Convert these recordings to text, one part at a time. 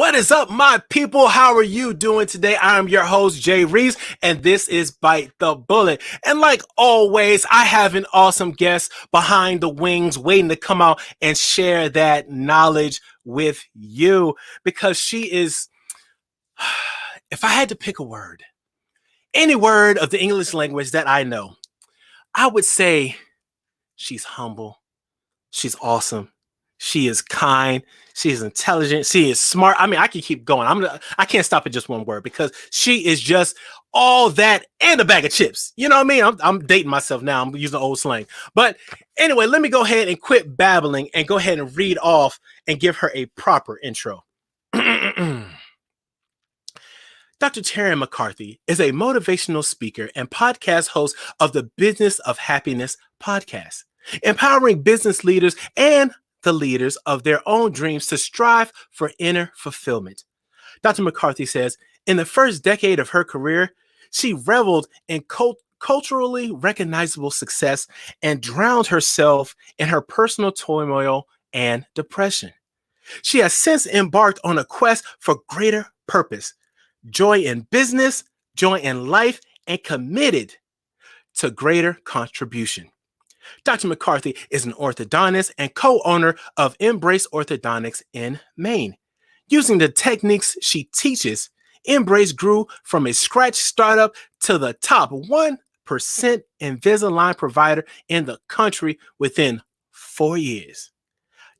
What is up, my people? How are you doing today? I am your host, Jay Reeves, and this is Bite the Bullet. And like always, I have an awesome guest behind the wings waiting to come out and share that knowledge with you because she is, if I had to pick a word, any word of the English language that I know, I would say she's humble, she's awesome, she is kind, she is intelligent, she is smart. I mean, I can keep going. I can't stop at just one word because she is just all that and a bag of chips. You know what I mean? I'm dating myself now. I'm using old slang. But anyway, let me go ahead and quit babbling and go ahead and read off and give her a proper intro. Dr. Tarryn MacCarthy is a motivational speaker and podcast host of the Business of Happiness podcast, empowering business leaders and the leaders of their own dreams to strive for inner fulfillment. Dr. MacCarthy says, in the first decade of her career, she reveled in culturally recognizable success and drowned herself in her personal turmoil and depression. She has since embarked on a quest for greater purpose, joy in business, joy in life, and committed to greater contribution. Dr. MacCarthy is an orthodontist and co-owner of Mbrace Orthodontics in Maine. Using the techniques she teaches, Mbrace grew from a scratch startup to the top 1% Invisalign provider in the country within 4 years.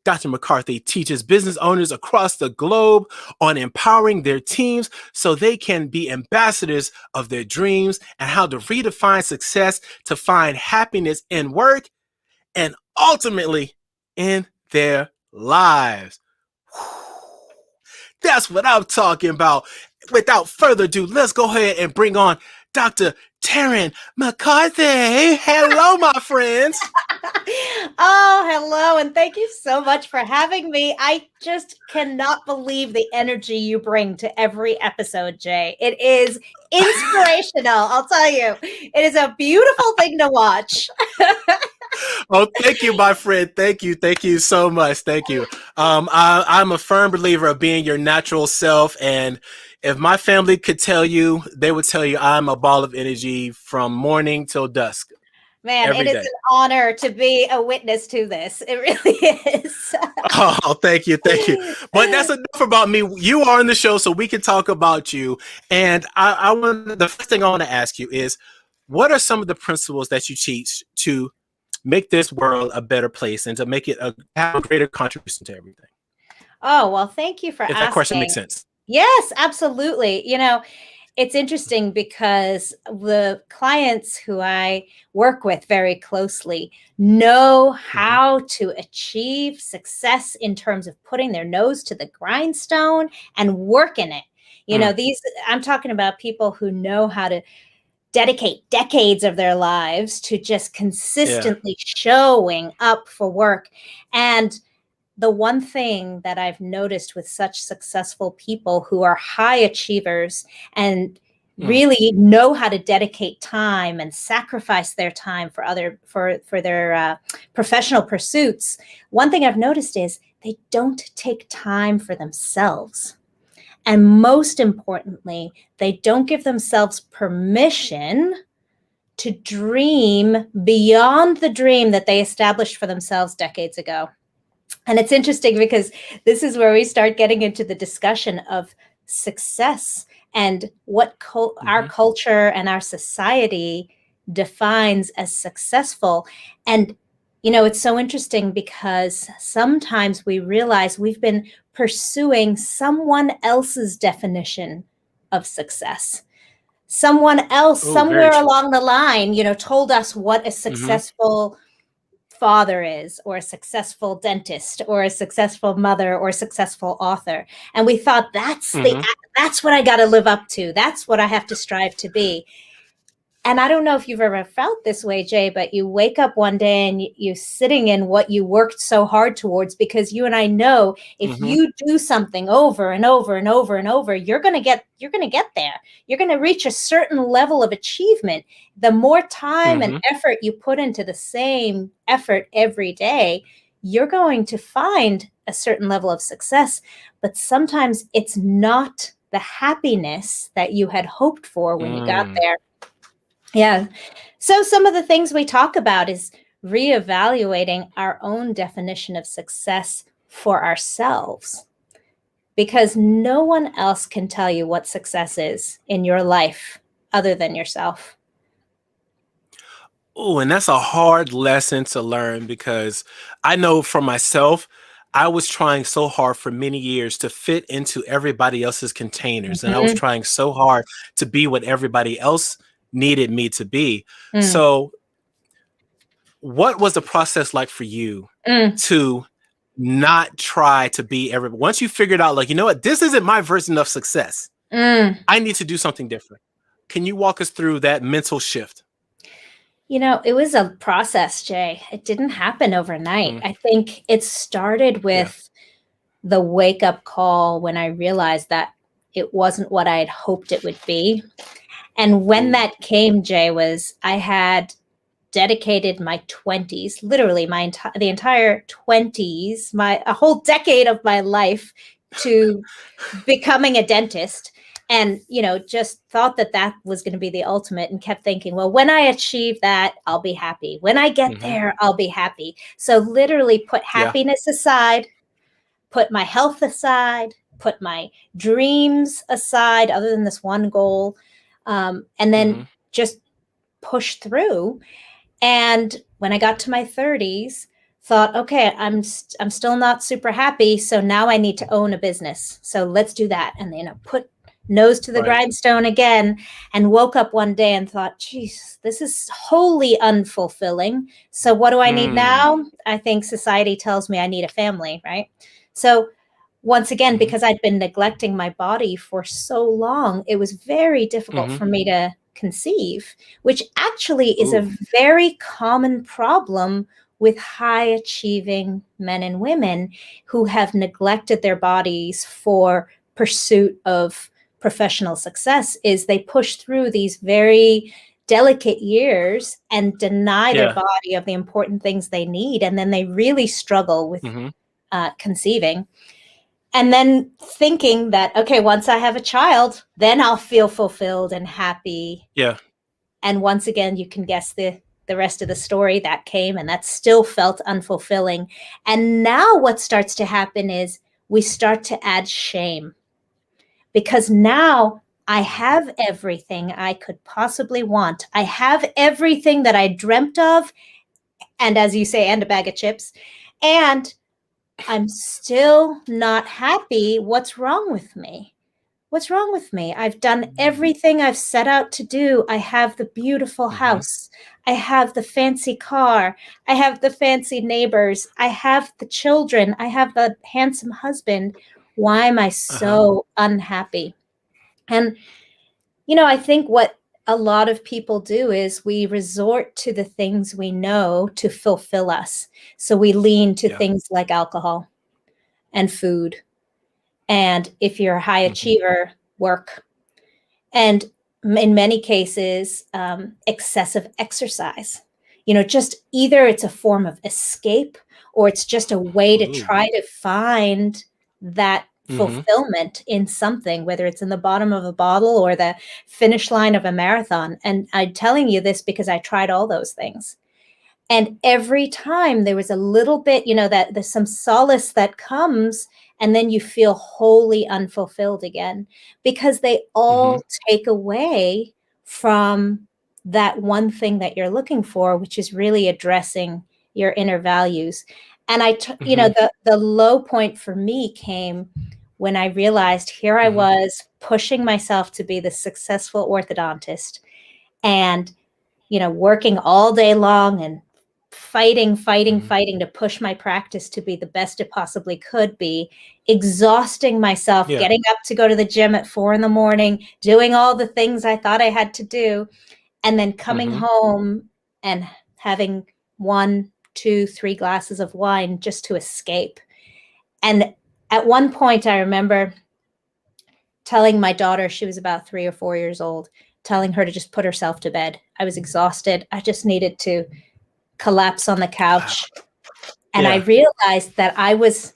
Dr. MacCarthy teaches business owners across the globe on empowering their teams so they can be ambassadors of their dreams and how to redefine success to find happiness in work and ultimately in their lives. That's what I'm talking about. Without further ado, let's go ahead and bring on Dr. Tarryn MacCarthy. Hello, my friends. Oh, hello, and thank you so much for having me. I just cannot believe the energy you bring to every episode, Jay. It is inspirational, I'll tell you. It is a beautiful thing to watch. Oh, thank you, my friend. Thank you. Thank you so much. Thank you. I'm a firm believer of being your natural self. And if my family could tell you, they would tell you I'm a ball of energy from morning till dusk. Man, it is an honor to be a witness to this. It really is. Oh, thank you. Thank you. But that's enough about me. You are on the show, so we can talk about you. And the first thing I want to ask you is, what are some of the principles that you teach to make this world a better place and to make it have a greater contribution to everything? Oh, well, thank you for asking. If that question makes sense. Yes, absolutely. You know, it's interesting because the clients who I work with very closely know how to achieve success in terms of putting their nose to the grindstone and working it. You know, I'm talking about people who know how to dedicate decades of their lives to just consistently showing up for work. And the one thing that I've noticed with such successful people who are high achievers and really know how to dedicate time and sacrifice their time for their professional pursuits, one thing I've noticed is they don't take time for themselves. And most importantly, they don't give themselves permission to dream beyond the dream that they established for themselves decades ago. And it's interesting because this is where we start getting into the discussion of success and what our culture and our society defines as successful. And, you know, it's so interesting because sometimes we realize we've been pursuing someone else's definition of success. Someone else somewhere along the line, you know, told us what a successful father is, or a successful dentist, or a successful mother, or a successful author. And we thought that's what I got to live up to. That's what I have to strive to be. And I don't know if you've ever felt this way, Jay, but you wake up one day and you're sitting in what you worked so hard towards, because you and I know if you do something over and over and over and over, you're going to get there. You're going to reach a certain level of achievement. The more time and effort you put into the same effort every day, you're going to find a certain level of success, but sometimes it's not the happiness that you had hoped for when you got there. Yeah. So some of the things we talk about is reevaluating our own definition of success for ourselves, because no one else can tell you what success is in your life other than yourself. Oh, and that's a hard lesson to learn, because I know for myself, I was trying so hard for many years to fit into everybody else's containers. And I was Mhm. trying so hard to be what everybody else needed me to be. Mm, So, what was the process like for you mm, to not try to be every, once you figured out, like, you know what, this isn't my version of success, mm. I need to do something different? Can you walk us through that mental shift? It was a process, Jay. It didn't happen overnight. Mm, I think it started yeah. with the wake up call when I realized that it wasn't what I had hoped it would be. And when Ooh. that came, Jay, was I had dedicated my 20s, literally the entire 20s, a whole decade of my life, to becoming a dentist. And just thought that that was going to be the ultimate, and kept thinking, well, when I achieve that, I'll be happy. When I get Hmm. there, I'll be happy. So literally put Yeah. happiness aside, put my health aside, put my dreams aside, other than this one goal, and Hmm. then just push through. And when I got to my 30s, thought, okay, I'm still not super happy, so now I need to own a business. So let's do that, and put nose to the Right. grindstone again. And woke up one day and thought, geez, this is wholly unfulfilling. So what do I need Mm. now? I think society tells me I need a family, right? So once again, Hmm. because I'd been neglecting my body for so long, it was very difficult Hmm. for me to conceive, which actually is a Ooh. very common problem with high achieving men and women who have neglected their bodies for pursuit of professional success. Is they push through these very delicate years and deny their Yeah. body of the important things they need, and then they really struggle with Hmm. conceiving. And then thinking that, okay, once I have a child, then I'll feel fulfilled and happy. Yeah. And once again, you can guess the rest of the story. That came, and that still felt unfulfilling. And now what starts to happen is we start to add shame, because now I have everything I could possibly want. I have everything that I dreamt of, and as you say, and a bag of chips. And I'm still not happy. What's wrong with me? What's wrong with me? I've done everything I've set out to do. I have the beautiful Hmm. house. I have the fancy car. I have the fancy neighbors. I have the children. I have the handsome husband. Why am I Uh-huh. so unhappy? And, I think what a lot of people do is we resort to the things we know to fulfill us. So we lean to Yeah. things like alcohol and food. And if you're a high Hmm. achiever, work. And in many cases, excessive exercise. Just either it's a form of escape, or it's just a way to Ooh. try to find that Hmm. fulfillment in something, whether it's in the bottom of a bottle or the finish line of a marathon. And I'm telling you this because I tried all those things. And every time there was a little bit, that there's some solace that comes, and then you feel wholly unfulfilled again, because they Hmm. all take away from that one thing that you're looking for, which is really addressing your inner values. And Hmm. the low point for me came when I realized here I Hmm. was pushing myself to be the successful orthodontist, and working all day long and fighting, fighting, Hmm. fighting to push my practice to be the best it possibly could be, exhausting myself, Yeah. getting up to go to the gym at 4 a.m, doing all the things I thought I had to do, and then coming Hmm. home and having 1, 2, 3 glasses of wine just to escape. And at one point, I remember telling my daughter, she was about 3 or 4 years old, telling her to just put herself to bed. I was exhausted. I just needed to collapse on the Wow. couch And I realized that I was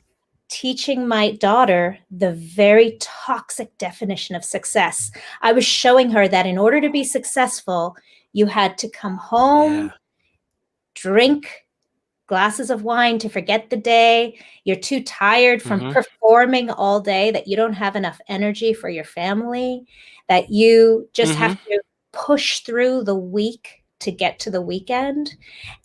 teaching my daughter the very toxic definition of success. I was showing her that in order to be successful, you had to come home, drink glasses of wine to forget the day. You're too tired from performing all day that you don't have enough energy for your family, that you just have to push through the week to get to the weekend.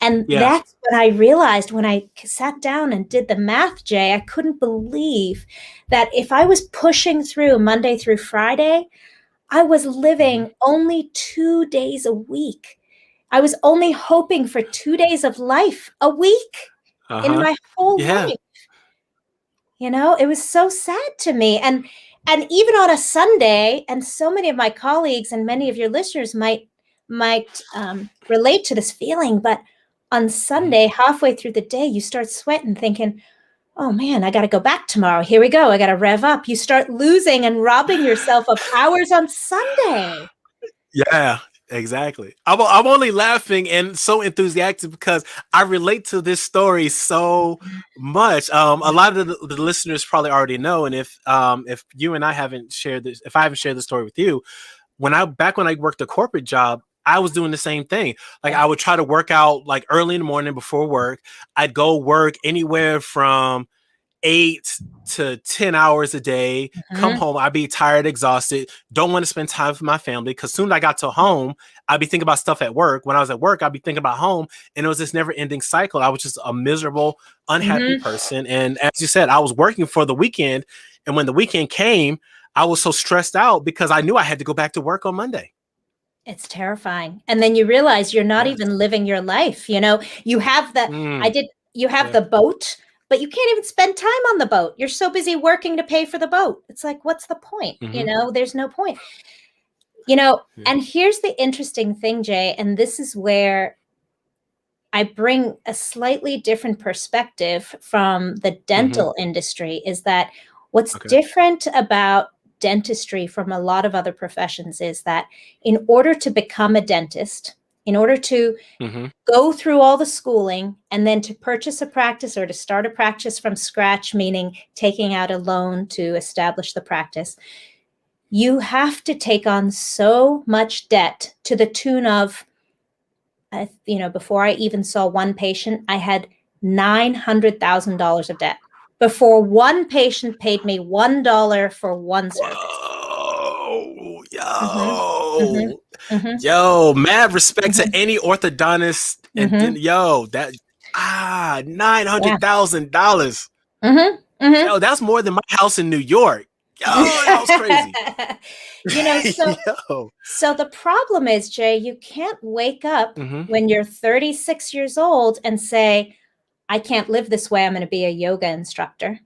And that's what I realized when I sat down and did the math, Jay. I couldn't believe that if I was pushing through Monday through Friday, I was living only 2 days a week. I was only hoping for 2 days of life a week in my whole life. You know, it was so sad to me. And even on a Sunday, and so many of my colleagues and many of your listeners might relate to this feeling, but on Sunday, halfway through the day, you start sweating, thinking, oh man, I got to go back tomorrow. Here we go. I got to rev up. You start losing and robbing yourself of hours on Sunday. Yeah, exactly. I'm only laughing and so enthusiastic because I relate to this story so much. A lot of the listeners probably already know, and if you and I haven't shared this, if I haven't shared the story with you, when I worked a corporate job, I was doing the same thing. Like I would try to work out like early in the morning before work. I'd go work anywhere from 8 to 10 hours a day, come home, I'd be tired, exhausted, don't want to spend time with my family. Because soon as I got to home, I'd be thinking about stuff at work. When I was at work, I'd be thinking about home. And it was this never ending cycle. I was just a miserable, unhappy person. And as you said, I was working for the weekend. And when the weekend came, I was so stressed out because I knew I had to go back to work on Monday. It's terrifying. And then you realize you're not even living your life. You know, you have the boat, but you can't even spend time on the boat. You're so busy working to pay for the boat. It's like, what's the point? You know, there's no point. You know, and here's the interesting thing, Jay, and this is where I bring a slightly different perspective from the dental industry, is that what's different about dentistry from a lot of other professions is that in order to become a dentist, in order to go through all the schooling and then to purchase a practice or to start a practice from scratch, meaning taking out a loan to establish the practice, you have to take on so much debt to the tune of, before I even saw one patient, I had $900,000 of debt before one patient paid me $1 for one service. Whoa, yo, mad respect to any orthodontist, and then $900,000. Yo, that's more than my house in New York. Yo, that was crazy. So the problem is, Jay, you can't wake up when you're 36 years old and say, I can't live this way. I'm going to be a yoga instructor.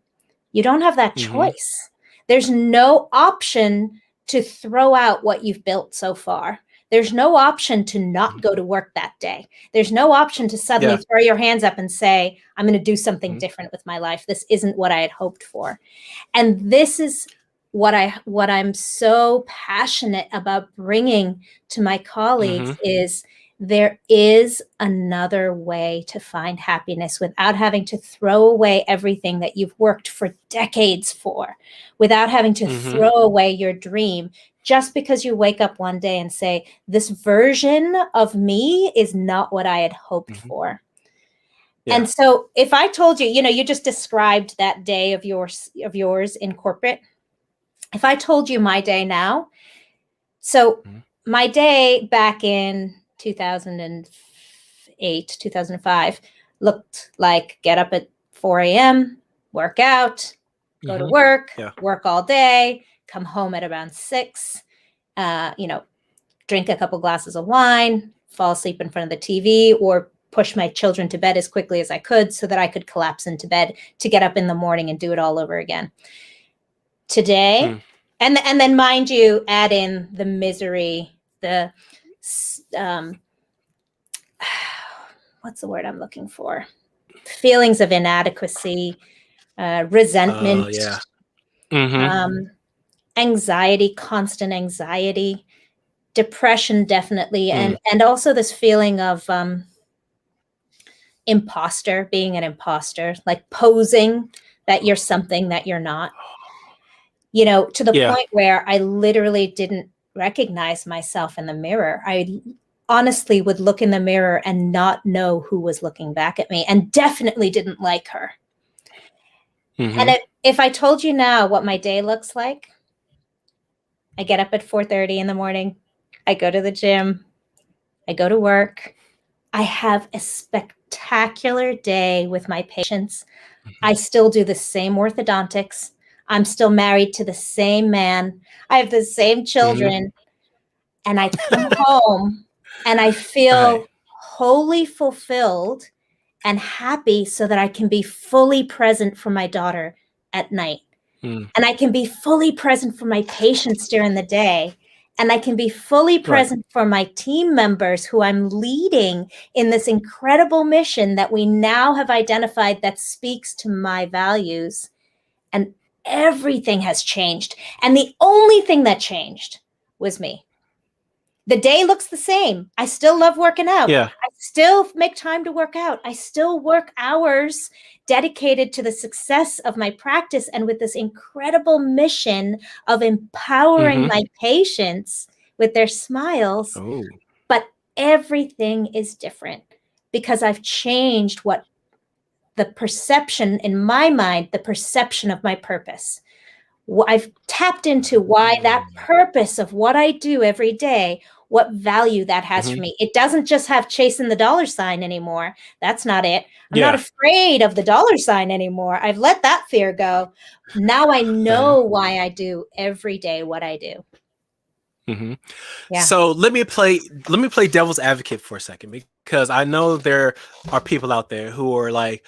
You don't have that choice. There's no option to throw out what you've built so far. There's no option to not go to work that day. There's no option to suddenly throw your hands up and say, I'm going to do something different with my life. This isn't what I had hoped for. And this is what I'm so passionate about bringing to my colleagues is there is another way to find happiness without having to throw away everything that you've worked for decades for, without having to throw away your dream just because you wake up one day and say, this version of me is not what I had hoped for. And so if I told you, you just described that day of yours in corporate. If I told you my day now, so my day back in 2008, 2005 looked like get up at 4 a.m., work out, go to work, work all day, come home at around 6, drink a couple glasses of wine, fall asleep in front of the TV, or push my children to bed as quickly as I could so that I could collapse into bed to get up in the morning and do it all over again. Today, and then mind you, add in the misery, the what's the word I'm looking for? Feelings of inadequacy, resentment, anxiety, constant anxiety, depression, definitely, and also this feeling of imposter, being an imposter, like posing that you're something that you're not, to the Yeah. point where I literally didn't recognize myself in the mirror. I honestly would look in the mirror and not know who was looking back at me, and definitely didn't like her. Mm-hmm. And if I told you now what my day looks like, I get up at 4:30 in the morning, I go to the gym, I go to work, I have a spectacular day with my patients. I still do the same orthodontics. I'm still married to the same man. I have the same Mm-hmm. children. And I come home and I Right. feel wholly fulfilled and happy so that I can be fully present for my daughter at night. Mm. And I can be fully present for my patients during the day. And I can be fully Right. present for my team members who I'm leading in this incredible mission that we now have identified that speaks to my values. And everything has changed. And the only thing that changed was me. The day looks the same. I still love working out. Yeah. I still make time to work out. I still work hours dedicated to the success of my practice and with this incredible mission of empowering Mm-hmm. my patients with their smiles. Oh. But everything is different because I've changed what the perception in my mind, the perception of my purpose. I've tapped into why that purpose of what I do every day, what value that has for Mm-hmm. me. It doesn't just have chasing the dollar sign anymore. That's not it. I'm not Yeah. afraid of the dollar sign anymore. I've let that fear go. Now I know why I do every day what I do. Mm-hmm. Yeah. So let me play devil's advocate for a second, because I know there are people out there who are like,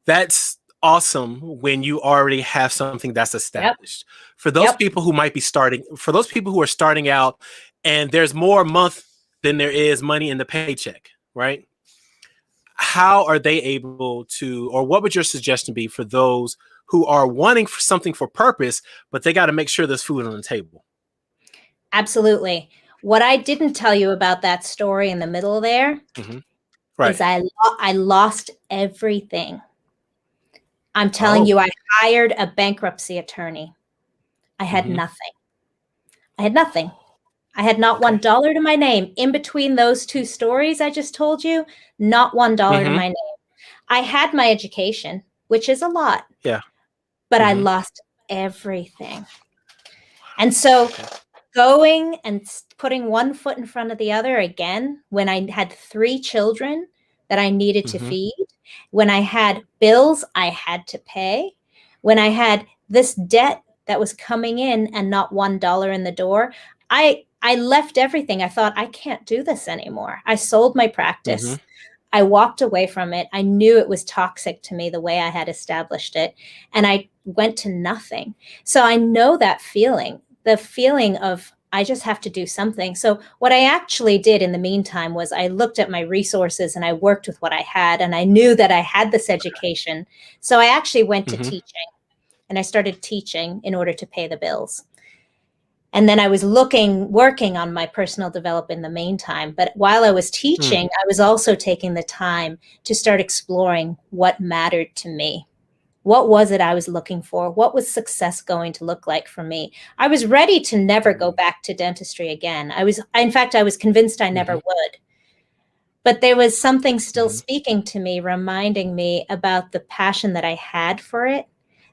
that's awesome when you already have something that's Yep. established. For those Yep. people who might be starting, for those people who are starting out and there's more month than there is money in the paycheck, right? How are they able to, or what would your suggestion be for those who are wanting for something for purpose, but they got to make sure there's food on the table? Absolutely. What I didn't tell you about that story in the middle there Mm-hmm. is Right. I lost everything. I'm telling Oh. you, I hired a bankruptcy attorney. I had Mm-hmm. nothing. I had nothing. I had not Okay. $1 to my name. In between those two stories I just told you, not $1 to Mm-hmm. my name. I had my education, which is a lot, Yeah. but I Mm-hmm. lost everything. And so Okay. going and putting one foot in front of the other again, when I had 3 children that I needed to Mm-hmm. feed, when I had bills I had to pay, when I had this debt that was coming in and not $1 in the door, I left everything. I thought, I can't do this anymore. I sold my Mm-hmm. practice. I walked away from it. I knew it was toxic to me the way I had established it, and I went to nothing. So I know that feeling, the feeling of I just have to do something. So what I actually did in the meantime was I looked at my resources and I worked with what I had, and I knew that I had this education. So I actually went to Mm-hmm. teaching, and I started teaching in order to pay the bills. And then I was working on my personal development in the meantime. But while I was teaching, I was also taking the time to start exploring what mattered to me. What was it I was looking for? What was success going to look like for me? I was ready to never go back to dentistry again. In fact, I was convinced I never Mm-hmm. would. But there was something still Mm-hmm. speaking to me, reminding me about the passion that I had for it,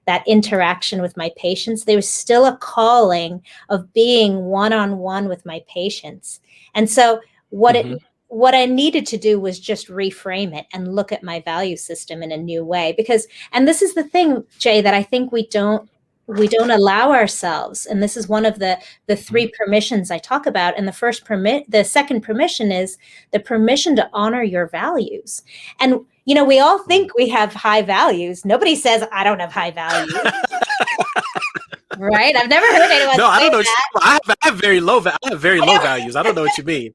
that interaction with my patients. There was still a calling of being one-on-one with my patients. And so Mm-hmm. what I needed to do was just reframe it and look at my value system in a new way. Because, and this is the thing, Jay, that I think we don't allow ourselves. And this is one of the 3 permissions I talk about. And the second permission is the permission to honor your values. And we all think we have high values. Nobody says I don't have high values. Right? I've never heard anyone No, I say don't know. that. I have very low. I have very low values. I don't know what you mean.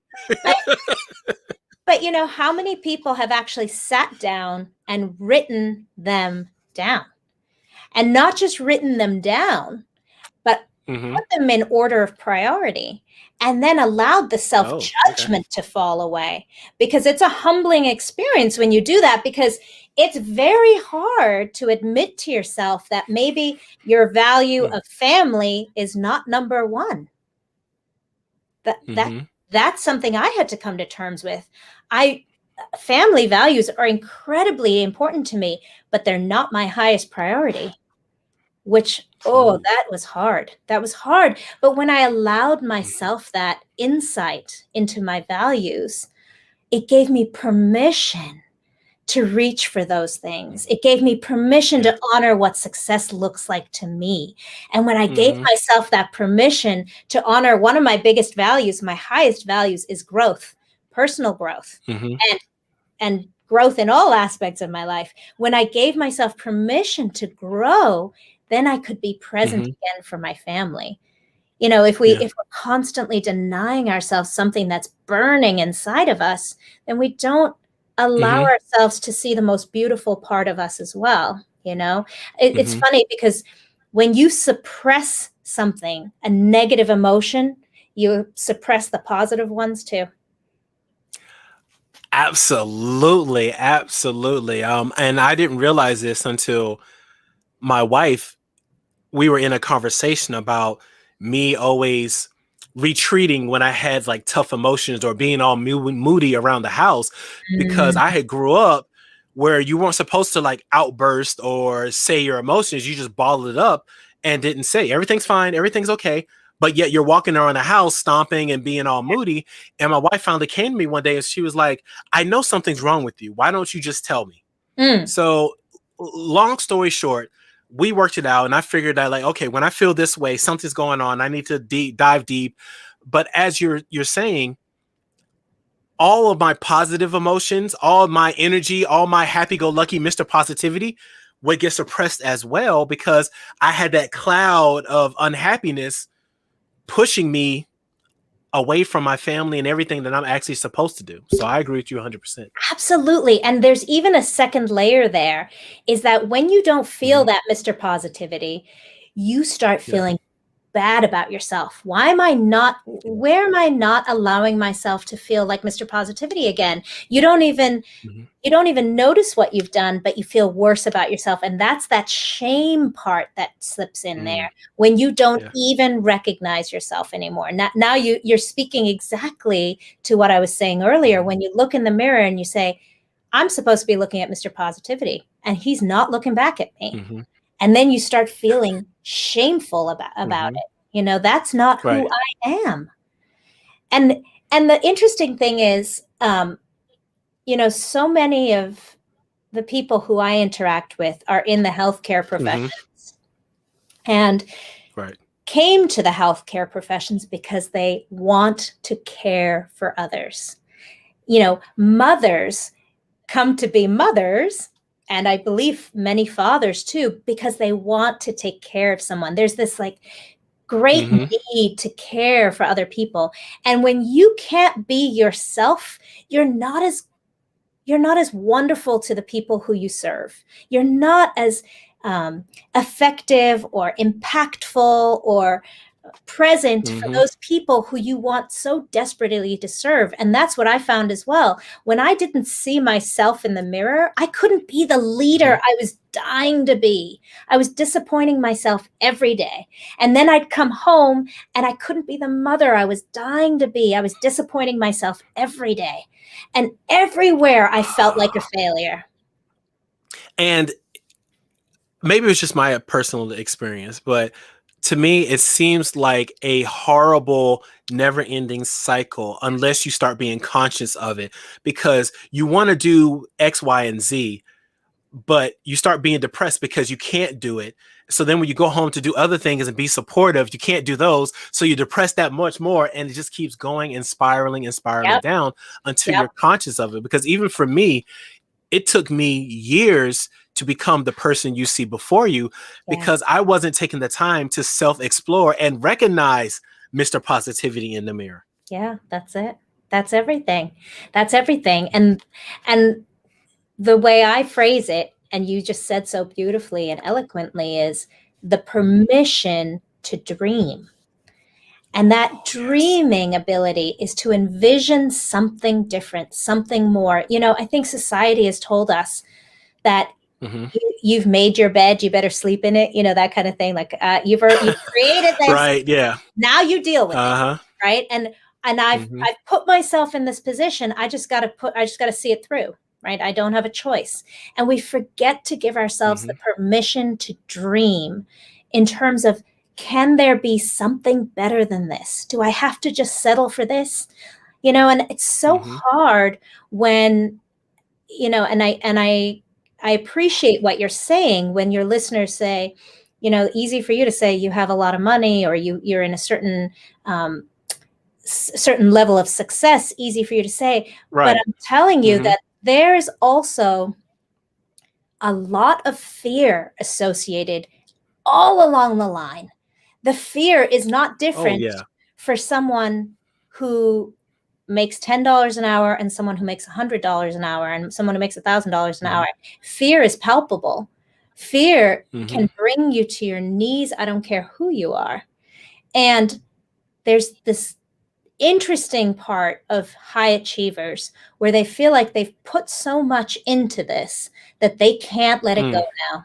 But how many people have actually sat down and written them down? And not just written them down, but Mm-hmm. put them in order of priority, and then allowed the Oh, okay. self-judgment to fall away. Because it's a humbling experience when you do that, because it's very hard to admit to yourself that maybe your value of family is not number one. Mm-hmm. That's something I had to come to terms with. Family values are incredibly important to me, but they're not my highest priority. Which, oh, Ooh. that was hard. That was hard. But when I allowed Mm-hmm. myself that insight into my values, it gave me permission to reach for those things. It gave me permission Yeah. to honor what success looks like to me. And when I gave Mm-hmm. myself that permission to honor one of my biggest values, my highest values is growth, personal growth, Mm-hmm. and growth in all aspects of my life. When I gave myself permission to grow, then I could be present Mm-hmm. again for my family. You know, if Yeah. we're constantly denying ourselves something that's burning inside of us, then we don't allow Mm-hmm. ourselves to see the most beautiful part of us as well. You know, it's Mm-hmm. funny because when you suppress something, a negative emotion, you suppress the positive ones too. Absolutely. Absolutely. And I didn't realize this until my wife, we were in a conversation about me always retreating when I had like tough emotions or being all moody around the house because Mm, I had grew up where you weren't supposed to like outburst or say your emotions. You just bottled it up and didn't say everything's fine, everything's okay. But yet you're walking around the house stomping and being all moody. And my wife finally came to me one day and she was like, I know something's wrong with you. Why don't you just tell me? mm, So, long story short, we worked it out, and I figured that like, okay, when I feel this way, something's going on. I need to dive deep. But as you're saying, all of my positive emotions, all of my energy, all my happy-go-lucky Mr. Positivity would get suppressed as well because I had that cloud of unhappiness pushing me away from my family and everything that I'm actually supposed to do. So I agree with you 100%. absolutely. And there's even a second layer there, is that when you don't feel Mm-hmm. that Mr. Positivity, you start Yeah. feeling bad about yourself. Where am I not allowing myself to feel like Mr. Positivity again? You don't even Mm-hmm. you don't even notice what you've done, but you feel worse about yourself. And that's that shame part that slips in Mm. there when you don't Yeah. even recognize yourself anymore. Now you're speaking exactly to what I was saying earlier. Mm-hmm. When you look in the mirror and you say, I'm supposed to be looking at Mr. Positivity, and he's not looking back at me. Mm-hmm. And then you start feeling shameful about Mm-hmm. it. You know, that's not who Right. I am. And the interesting thing is, so many of the people who I interact with are in the healthcare Mm-hmm. professions and Right. came to the healthcare professions because they want to care for others. Mothers come to be mothers, and I believe many fathers too, because they want to take care of someone. There's this like great Mm-hmm. need to care for other people. And when you can't be yourself, you're not as wonderful to the people who you serve. You're not as effective or impactful or present for Mm-hmm. those people who you want so desperately to serve. And that's what I found as well. When I didn't see myself in the mirror, I couldn't be the leader Mm-hmm. I was dying to be. I was disappointing myself every day. And then I'd come home and I couldn't be the mother I was dying to be. I was disappointing myself every day. And everywhere I felt like a failure. And maybe it's just my personal experience, but to me, it seems like a horrible, never ending cycle unless you start being conscious of it because you want to do X, Y, and Z, but you start being depressed because you can't do it. So then when you go home to do other things and be supportive, you can't do those. So you're depressed that much more. And it just keeps going and spiraling Yep. down until Yep. you're conscious of it. Because even for me, it took me years to become the person you see before you Yeah. because I wasn't taking the time to self-explore and recognize Mr. Positivity in the mirror. Yeah. That's it. That's everything. That's everything. And the way I phrase it, and you just said so beautifully and eloquently, is the permission to dream. And that dreaming ability is to envision something different, something more. I think society has told us that you've made your bed, you better sleep in it, that kind of thing. Like you've created this. Right. Yeah. Now you deal with it. Right. And I've put myself in this position. I just got to see it through. Right. I don't have a choice. And we forget to give ourselves the permission to dream in terms of, can there be something better than this? Do I have to just settle for this? And it's so hard when, and I appreciate what you're saying when your listeners say, easy for you to say you have a lot of money or you're in a certain level of success, easy for you to say. Right. But I'm telling you that there's also a lot of fear associated all along the line. The fear is not different for someone who makes $10 an hour and someone who makes $100 an hour and someone who makes $1,000 an hour. Fear is palpable. Fear can bring you to your knees. I don't care who you are. And there's this interesting part of high achievers where they feel like they've put so much into this that they can't let it go now.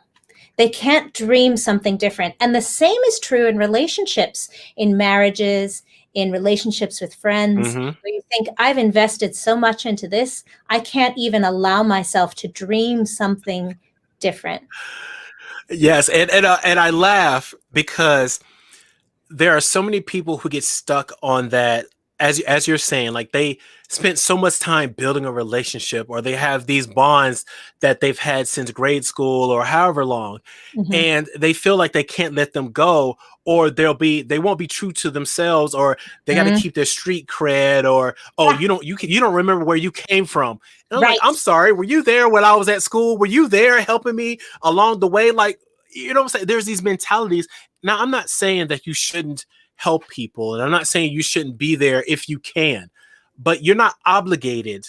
They can't dream something different. And the same is true in relationships, in marriages, in relationships with friends, where you think, I've invested so much into this, I can't even allow myself to dream something different. Yes. And I laugh because there are so many people who get stuck on that. As you're saying, like they spent so much time building a relationship, or they have these bonds that they've had since grade school or however long, and they feel like they can't let them go, or they won't be true to themselves, or they got to keep their street cred, or you don't remember where you came from. And I'm like, I'm sorry, were you there when I was at school? Were you there helping me along the way? Like, what I'm saying? There's these mentalities. Now, I'm not saying that you shouldn't help people, and I'm not saying you shouldn't be there if you can, but you're not obligated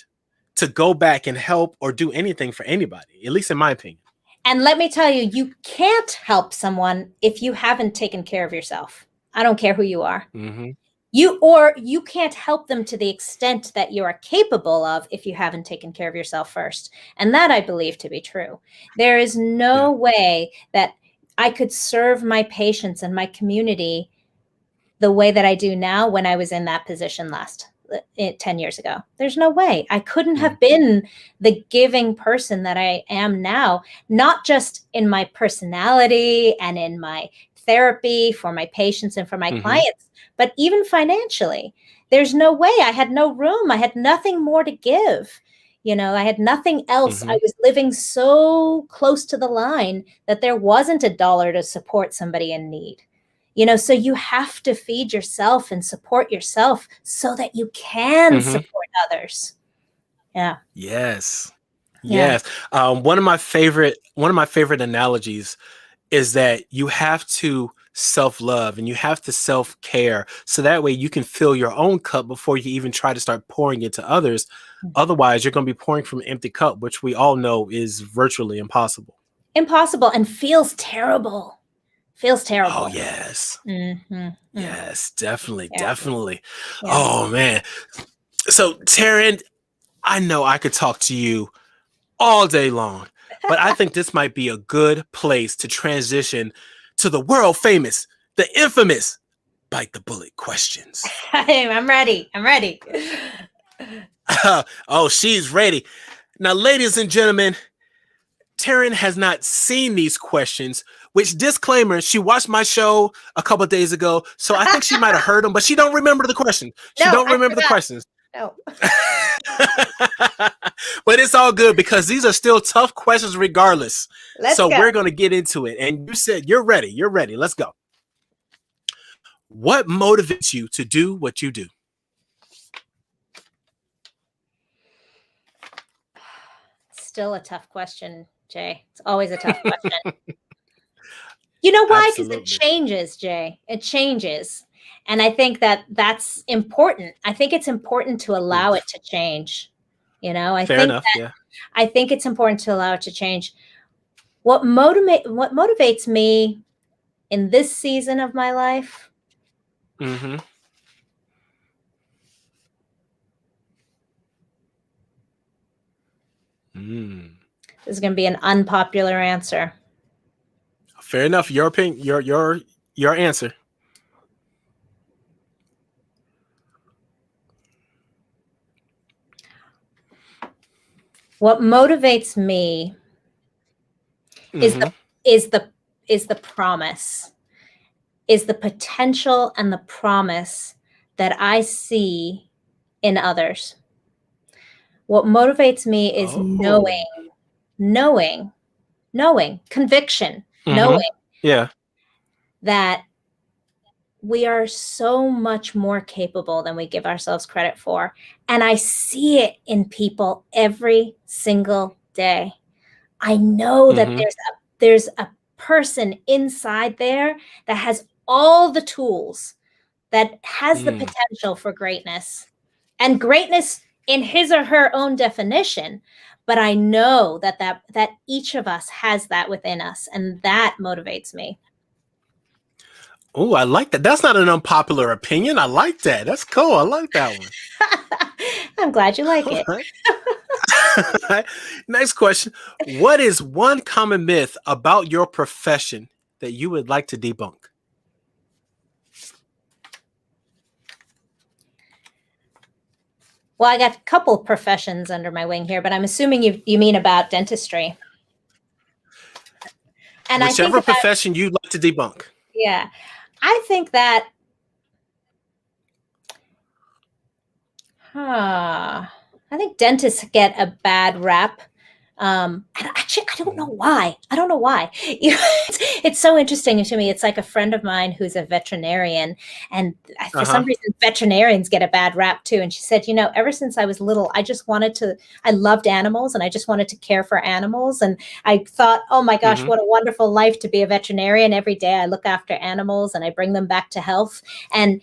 to go back and help or do anything for anybody, at least in my opinion. And let me tell you, you can't help someone if you haven't taken care of yourself. I don't care who you are. You can't help them to the extent that you are capable of if you haven't taken care of yourself first. And that I believe to be true. There is no way that I could serve my patients and my community the way that I do now when I was in that position 10 years ago. There's no way. I couldn't have been the giving person that I am now, not just in my personality and in my therapy for my patients and for my clients, but even financially. There's no way. I had no room. I had nothing more to give. I had nothing else. I was living so close to the line that there wasn't $1 to support somebody in need. So you have to feed yourself and support yourself so that you can support others. Yeah. Yes. Yes. One of my favorite analogies is that you have to self-love and you have to self-care, so that way you can fill your own cup before you even try to start pouring into others. Otherwise, you're going to be pouring from an empty cup, which we all know is virtually impossible. Impossible, and feels terrible. Oh, yes. Yes, definitely. Definitely. Yeah. Oh, man. So, Tarryn, I know I could talk to you all day long, but I think this might be a good place to transition to the world famous, the infamous Bite the Bullet questions. I'm ready. Oh, she's ready. Now, ladies and gentlemen, Tarryn has not seen these questions, which, disclaimer, she watched my show a couple of days ago, so I think she might have heard them, but she don't remember the questions. She don't remember the questions. No. But it's all good because these are still tough questions regardless. Let's go. We're going to get into it. And you said you're ready. You're ready. Let's go. What motivates you to do what you do? Still a tough question, Jay. It's always a tough question. You know why? Because it changes, Jay. It changes. And I think that that's important. I think it's important to allow it to change. I think it's important to allow it to change. What motivates me in this season of my life, Mm-hmm. this is going to be an unpopular answer. Fair enough. Your opinion, your answer. What motivates me is Mm-hmm. the promise, is the potential and the promise that I see in others. What motivates me is Oh. knowing, conviction, Mm-hmm. knowing Yeah. that we are so much more capable than we give ourselves credit for. And I see it in people every single day. I know that Mm-hmm. there's a person inside there that has all the tools, that has the Mm. potential for greatness, and greatness in his or her own definition. But I know that each of us has that within us, and that motivates me. Oh, I like that. That's not an unpopular opinion. I like that. That's cool. I like that one. I'm glad you like All it. right. Next question. What is one common myth about your profession that you would like to debunk? Well, I got a couple professions under my wing here, but I'm assuming you mean about dentistry. And I think Whichever that, profession you'd like to debunk. yeah, I think that, I think dentists get a bad rap. And actually, I don't know why. I don't know why. It's so interesting to me. It's like a friend of mine who's a veterinarian, and for some Uh-huh. reason, veterinarians get a bad rap too. And she said, ever since I was little, I loved animals, and I just wanted to care for animals. And I thought, oh my gosh, Mm-hmm. what a wonderful life to be a veterinarian. Every day I look after animals and I bring them back to health. And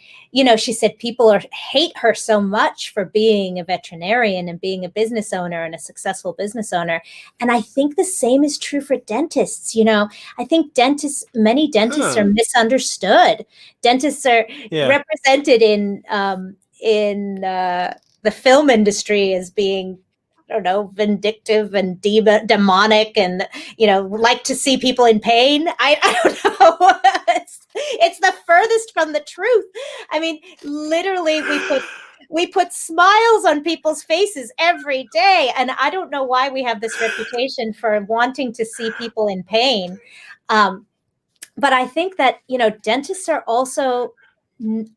she said people hate her so much for being a veterinarian and being a business owner and a successful business owner. And I think the same is true for dentists. I think many dentists are Huh. misunderstood. Dentists are Yeah. represented in the film industry as being, I don't know, vindictive and demonic, and like to see people in pain. I don't know. It's the furthest from the truth. I mean, literally, we put smiles on people's faces every day, and I don't know why we have this reputation for wanting to see people in pain. But I think that dentists are also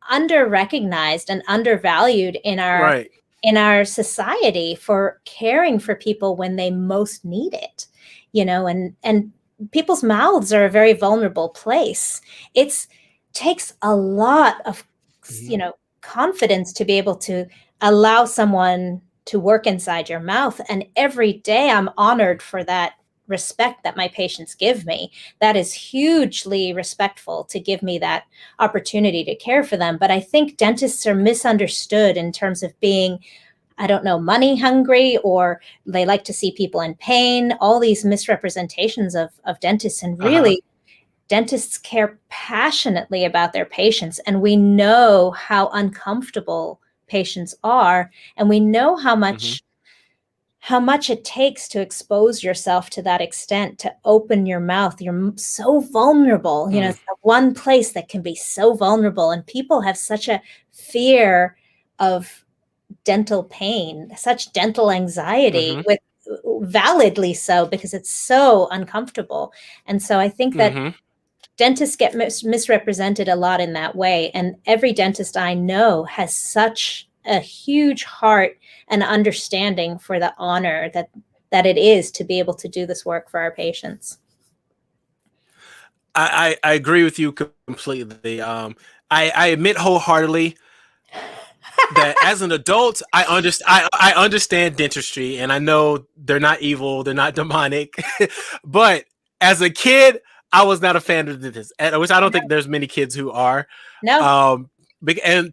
under recognized and undervalued in Right. our society for caring for people when they most need it. And people's mouths are a very vulnerable place. It takes a lot of Mm-hmm. confidence to be able to allow someone to work inside your mouth. And every day I'm honored for that respect that my patients give me. That is hugely respectful to give me that opportunity to care for them. But I think dentists are misunderstood in terms of being, I don't know, money hungry, or they like to see people in pain, all these misrepresentations of dentists. And Uh-huh. really, dentists care passionately about their patients. And we know how uncomfortable patients are. And we know how Mm-hmm. much it takes to expose yourself to that extent, to open your mouth. You're so vulnerable. Mm. It's the one place that can be so vulnerable. And people have such a fear of dental pain, such dental anxiety, Mm-hmm. with validly so, because it's so uncomfortable. And so I think that Mm-hmm. dentists get misrepresented a lot in that way. And every dentist I know has such a huge heart and understanding for the honor that it is to be able to do this work for our patients. I agree with you completely. I admit wholeheartedly that as an adult, I understand dentistry, and I know they're not evil, they're not demonic. But as a kid, I was not a fan of dentists, which I don't think there's many kids who are. No, Um, and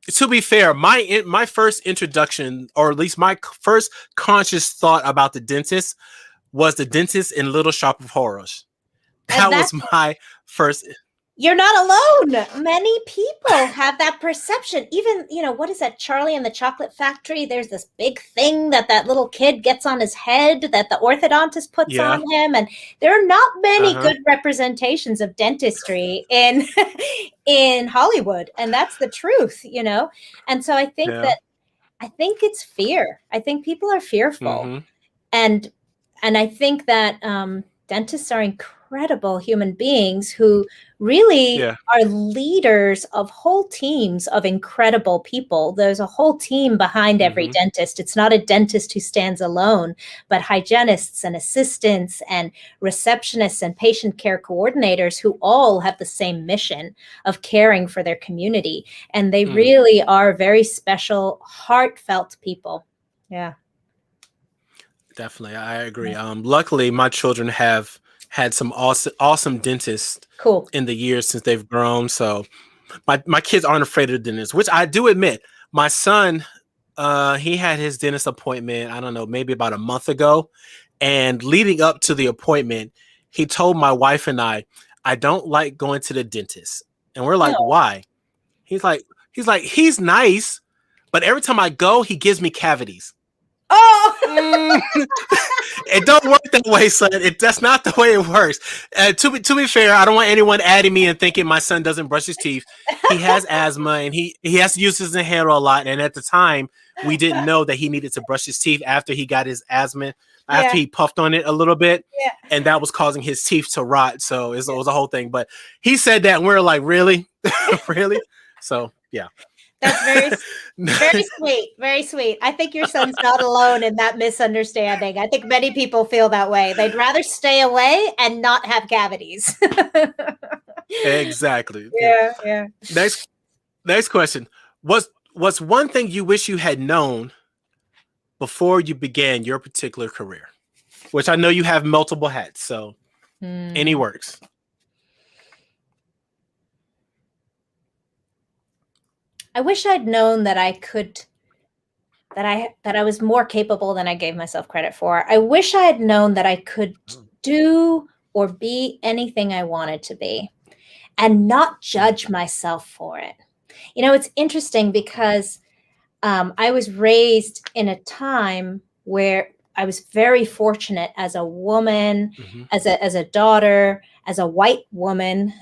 to be fair, my first introduction, or at least my first conscious thought about the dentist, was the dentist in Little Shop of Horrors. and That was my first. You're not alone. Many people have that perception. Even, what is that, Charlie and the Chocolate Factory? There's this big thing that little kid gets on his head that the orthodontist puts Yeah. on him. And there are not many Uh-huh. good representations of dentistry in in Hollywood. And that's the truth. And so I think Yeah. it's fear. I think people are fearful. Mm-hmm. And I think that dentists are incredible human beings who really Yeah. are leaders of whole teams of incredible people. There's a whole team behind every Mm-hmm. dentist. It's not a dentist who stands alone, but hygienists and assistants and receptionists and patient care coordinators who all have the same mission of caring for their community. And they really are very special, heartfelt people. Yeah. Definitely, I agree. Luckily, my children have had some awesome dentists Cool. in the years since they've grown. So my kids aren't afraid of dentists, which I do admit. My son, he had his dentist appointment, I don't know, maybe about a month ago. And leading up to the appointment, he told my wife and I don't like going to the dentist. And we're like, No. why? He's like, he's nice, but every time I go, he gives me cavities. Oh, It don't work that way, son. That's not the way it works. To be fair, I don't want anyone adding me and thinking my son doesn't brush his teeth. He has asthma and he has to use his inhaler a lot. And at the time, we didn't know that he needed to brush his teeth after he got his asthma, after he puffed on it a little bit, yeah. and that was causing his teeth to rot. So it was a whole thing. But he said that, and we're like, really, really? So yeah. That's very sweet. Very sweet. I think your son's not alone in that misunderstanding. I think many people feel that way. They'd rather stay away and not have cavities. Exactly. Yeah. Next question. What's one thing you wish you had known before you began your particular career? Which I know you have multiple hats, so any works. I wish I'd known that I was more capable than I gave myself credit for. I wish I had known that I could do or be anything I wanted to be and not judge myself for it. It's interesting because I was raised in a time where I was very fortunate as a woman, as a daughter, as a white woman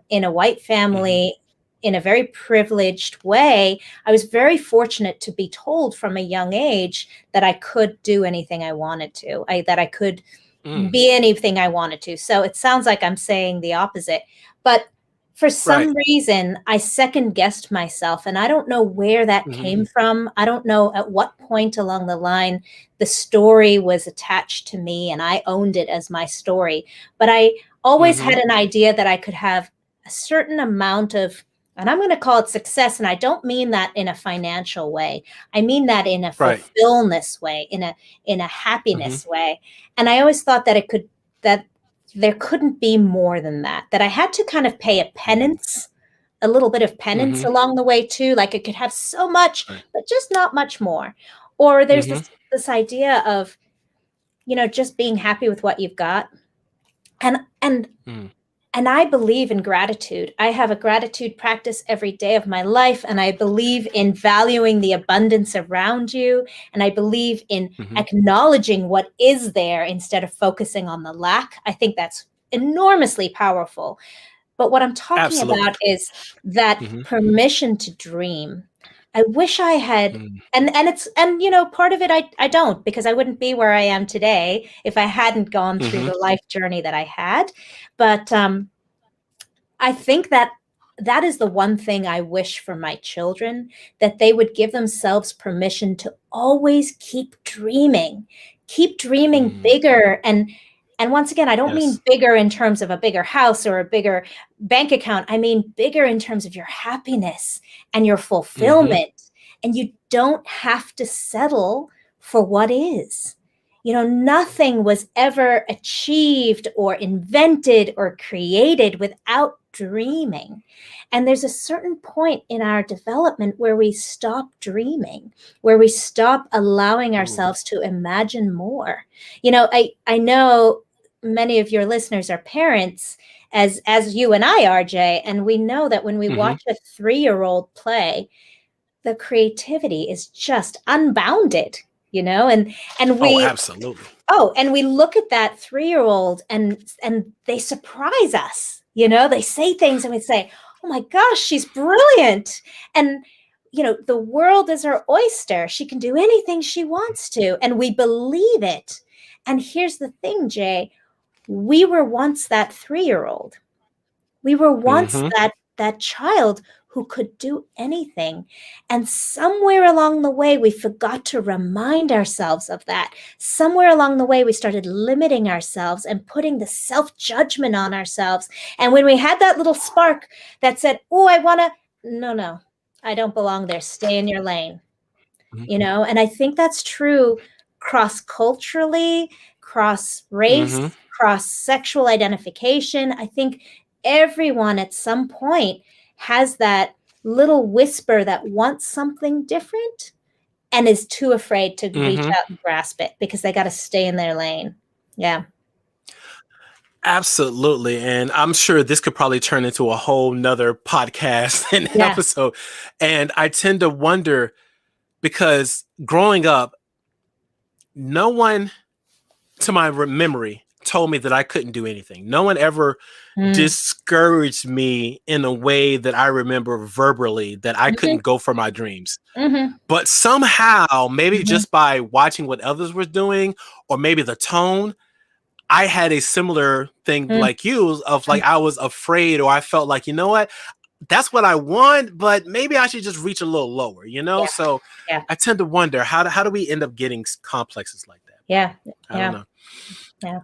in a white family, in a very privileged way. I was very fortunate to be told from a young age that I could do anything I wanted to, that I could be anything I wanted to. So it sounds like I'm saying the opposite, but for some reason, I second guessed myself, and I don't know where that came from. I don't know at what point along the line the story was attached to me and I owned it as my story. But I always had an idea that I could have a certain amount of, and I'm going to call it success. And I don't mean that in a financial way. I mean that in a fulfillment way, in a happiness way. And I always thought that there couldn't be more than that I had to kind of pay a little bit of penance along the way too. Like I could have so much, but just not much more. Or there's this idea of, just being happy with what you've got. And I believe in gratitude. I have a gratitude practice every day of my life. And I believe in valuing the abundance around you. And I believe in acknowledging what is there instead of focusing on the lack. I think that's enormously powerful. But what I'm talking about is that permission to dream. I wish I had, and part of it I don't, because I wouldn't be where I am today if I hadn't gone through the life journey that I had. But I think that is the one thing I wish for my children, that they would give themselves permission to always keep dreaming bigger. And once again, I don't mean bigger in terms of a bigger house or a bigger bank account. I mean bigger in terms of your happiness and your fulfillment. And you don't have to settle for what is. Nothing was ever achieved or invented or created without dreaming. And there's a certain point in our development where we stop dreaming, where we stop allowing ourselves to imagine more. I know many of your listeners are parents, as you and I are, Jay, and we know that when we Mhm. watch a 3-year-old play, the creativity is just unbounded, and Oh, we absolutely. and we look at that 3-year-old and they surprise us. They say things and we say, "Oh my gosh, she's brilliant." And the world is her oyster. She can do anything she wants to, and we believe it. And here's the thing, Jay, we were once that 3-year-old. We were once Mhm. that child who could do anything. And somewhere along the way, we forgot to remind ourselves of that. Somewhere along the way, we started limiting ourselves and putting the self-judgment on ourselves. And when we had that little spark that said, "Oh, I want to," no, I don't belong there. Stay in your lane. Mhm. And I think that's true cross-culturally, cross-race, Mhm. cross-sexual identification. I think everyone at some point has that little whisper that wants something different and is too afraid to reach Mhm. out and grasp it because they got to stay in their lane. Yeah. Absolutely. And I'm sure this could probably turn into a whole nother podcast and Yeah. episode. And I tend to wonder because growing up, no one to my memory told me that I couldn't do anything. No one ever Mm. discouraged me in a way that I remember verbally that I Mhm. couldn't go for my dreams. Mhm. But somehow, maybe Mhm. just by watching what others were doing, or maybe the tone, I had a similar thing Mm. like you of like I was afraid or I felt like, you know what, that's what I want, but maybe I should just reach a little lower, you know? Yeah. So Yeah. I tend to wonder how do we end up getting complexes like that? Yeah. I don't Yeah. know. Yeah.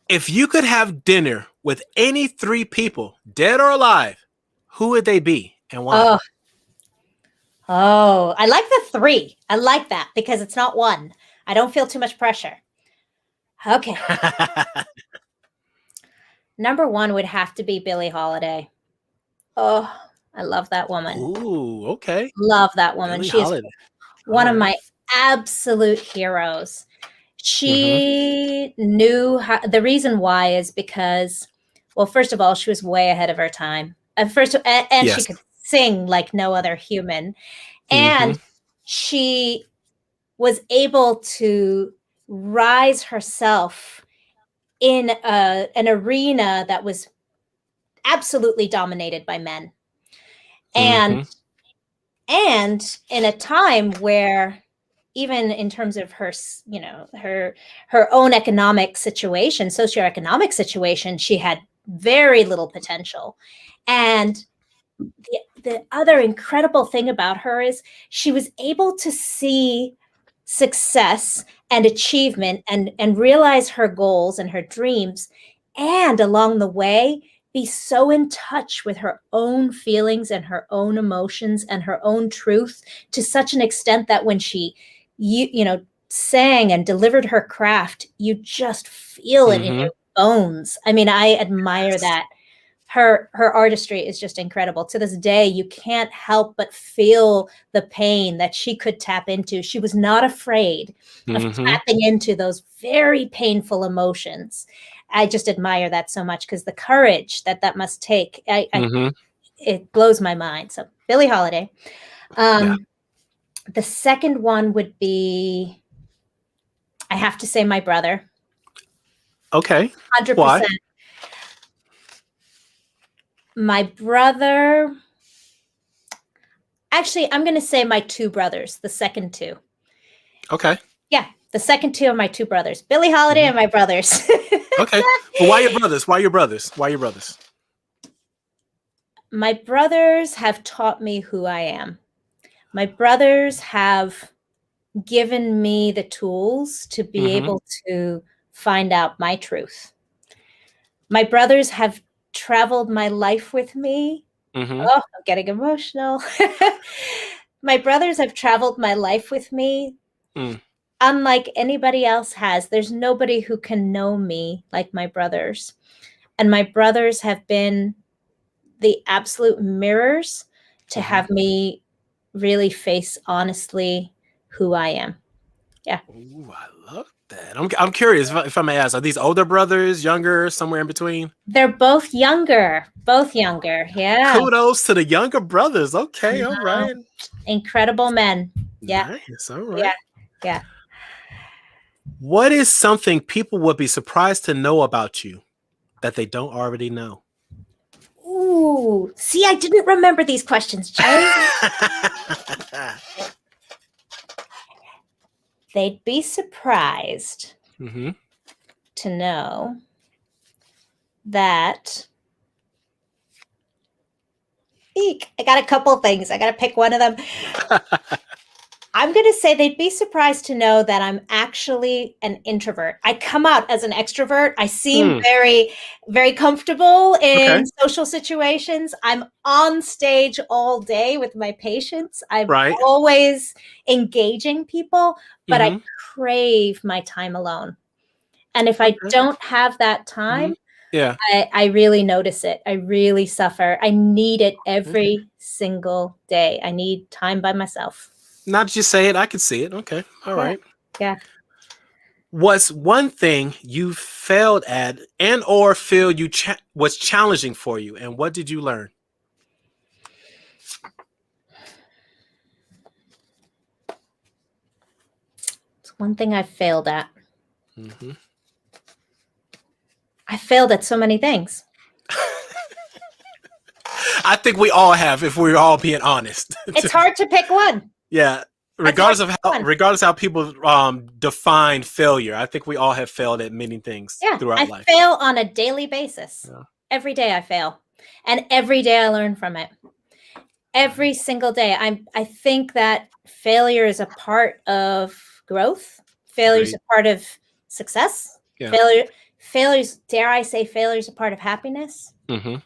If you could have dinner with any three people, dead or alive, who would they be and why? Oh, oh, I like the 3. I like that because it's not one. I don't feel too much pressure. Okay. Number 1 would have to be Billie Holiday. Oh, I love that woman. Ooh, okay. Love that woman. Billie She is Holiday. All one of right. my absolute heroes. Mm-hmm. She knew how, the reason why is because, well, first of all, she was way ahead of her time. And she Yes. could sing like no other human. Mm-hmm. And she was able to rise herself in an arena that was absolutely dominated by men. Mm-hmm. And in a time where even in terms of her, her own economic situation, socioeconomic situation, she had very little potential. And the other incredible thing about her is she was able to see success and achievement and realize her goals and her dreams, and along the way be so in touch with her own feelings and her own emotions and her own truth to such an extent that when she sang and delivered her craft, you just feel it in Mm-hmm. your bones. I mean, I admire Yes. that. Her artistry is just incredible. To this day, you can't help but feel the pain that she could tap into. She was not afraid of Mm-hmm. tapping into those very painful emotions. I just admire that so much because the courage that must take, Mm-hmm. it blows my mind. So Billie Holiday. Yeah. Um, the second one would be, I have to say, my brother. Okay. Why? 100%. My brother. Actually, I'm going to say my 2 brothers, the second 2. Okay. Yeah, the second 2 of my 2 brothers, Billie Holiday Mm-hmm. and my brothers. Okay. But why your brothers? Why your brothers? Why your brothers? My brothers have taught me who I am. My brothers have given me the tools to be Mm-hmm. able to find out my truth. My brothers have traveled my life with me. Mm-hmm. Oh, I'm getting emotional. My brothers have traveled my life with me Mm. unlike anybody else has. There's nobody who can know me like my brothers. And my brothers have been the absolute mirrors to Mm-hmm. have me really face honestly who I am. Yeah. Ooh, I love that. I'm curious if I may ask, are these older brothers, younger, somewhere in between? They're both younger. Both younger. Yeah. Kudos to the younger brothers. Okay, all Wow. right. Incredible men. Yeah. Nice. All Yeah. right. Yeah. What is something people would be surprised to know about you that they don't already know? Ooh. See, I didn't remember these questions, Jay. They'd be surprised Hmm. to know that. Eek, I got a couple things. I got to pick one of them. I'm going to say they'd be surprised to know that I'm actually an introvert. I come out as an extrovert. I seem very, very comfortable Okay. in social situations. I'm on stage all day with my patients. I'm Right. always engaging people, but I Hmm. crave my time alone. And if I Okay. don't have that Hmm. time, Yeah. I really notice it. I really suffer. I need it Okay. every single day. I need time by myself. Now that you say it, I can see it. Okay. All Yeah. right. Yeah. What's one thing you failed at and or feel was challenging for you, and what did you learn? It's one thing I failed at. Hmm. I failed at so many things. I think we all have, if we're all being honest. It's hard to pick one. Yeah. It's hard Regardless to of pick one. how people define failure, I think we all have failed at many things Yeah. throughout I life. fail on a daily basis. Yeah. Every day I fail. And every day I learn from it. Every single day. I think that failure is a part of growth. Failure is Agreed. a part of success. Yeah. Failures, dare I say, failure is a part of happiness. Hmm.